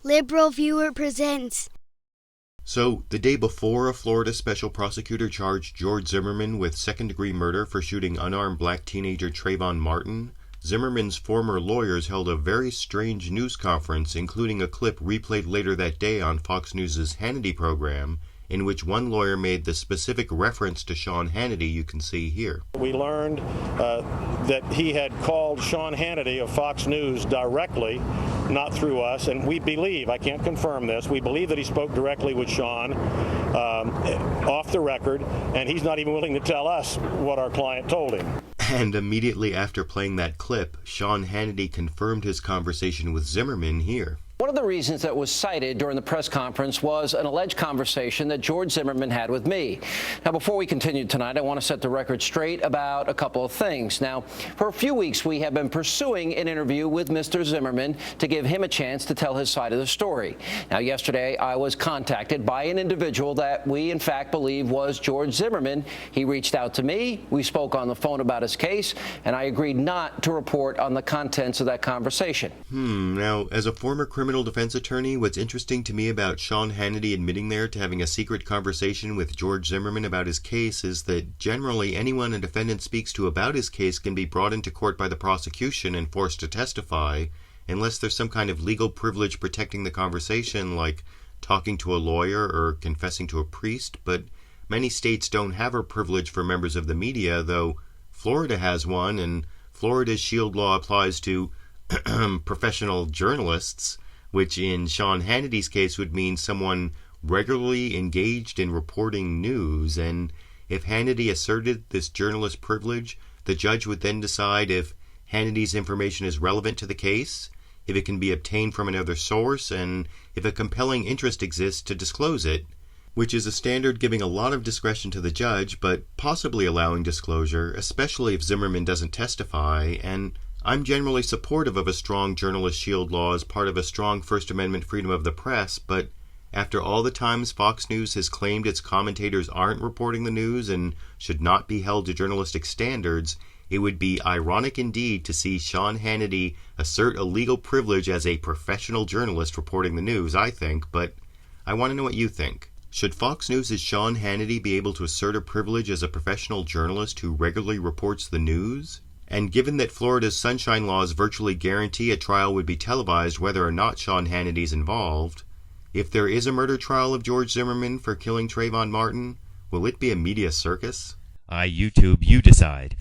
LiberalViewer presents. So, the day before, a Florida special prosecutor charged George Zimmerman with second-degree murder for shooting unarmed black teenager Trayvon Martin. Zimmerman's former lawyers held a very strange news conference, including a clip replayed later that day on Fox News' Hannity program, in which one lawyer made the specific reference to Sean Hannity you can see here. We learned that he had called Sean Hannity of Fox News directly, not through us, and we believe, I can't confirm this, we believe that he spoke directly with Sean off the record, and he's not even willing to tell us what our client told him. And immediately after playing that clip, Sean Hannity confirmed his conversation with Zimmerman here. One of the reasons that was cited during the press conference was an alleged conversation that George Zimmerman had with me. Now, before we continue tonight, I want to set the record straight about a couple of things. Now, for a few weeks, we have been pursuing an interview with Mr. Zimmerman to give him a chance to tell his side of the story. Now, yesterday, I was contacted by an individual that we, in fact, believe was George Zimmerman. He reached out to me. We spoke on the phone about his case, and I agreed not to report on the contents of that conversation. Now, as a former criminal defense attorney, what's interesting to me about Sean Hannity admitting there to having a secret conversation with George Zimmerman about his case is that generally anyone a defendant speaks to about his case can be brought into court by the prosecution and forced to testify, unless there's some kind of legal privilege protecting the conversation, like talking to a lawyer or confessing to a priest. But many states don't have a privilege for members of the media, though Florida has one, and Florida's shield law applies to professional journalists, which in Sean Hannity's case would mean someone regularly engaged in reporting news. And if Hannity asserted this journalist privilege, the judge would then decide if Hannity's information is relevant to the case, if it can be obtained from another source, and if a compelling interest exists to disclose it, which is a standard giving a lot of discretion to the judge, but possibly allowing disclosure, especially if Zimmerman doesn't testify. And I'm generally supportive of a strong journalist shield law as part of a strong First Amendment freedom of the press, but after all the times Fox News has claimed its commentators aren't reporting the news and should not be held to journalistic standards, it would be ironic indeed to see Sean Hannity assert a legal privilege as a professional journalist reporting the news, I think, but I want to know what you think. Should Fox News' Sean Hannity be able to assert a privilege as a professional journalist who regularly reports the news? And given that Florida's sunshine laws virtually guarantee a trial would be televised whether or not Sean Hannity's involved, if there is a murder trial of George Zimmerman for killing Trayvon Martin, will it be a media circus? YouTube, you decide.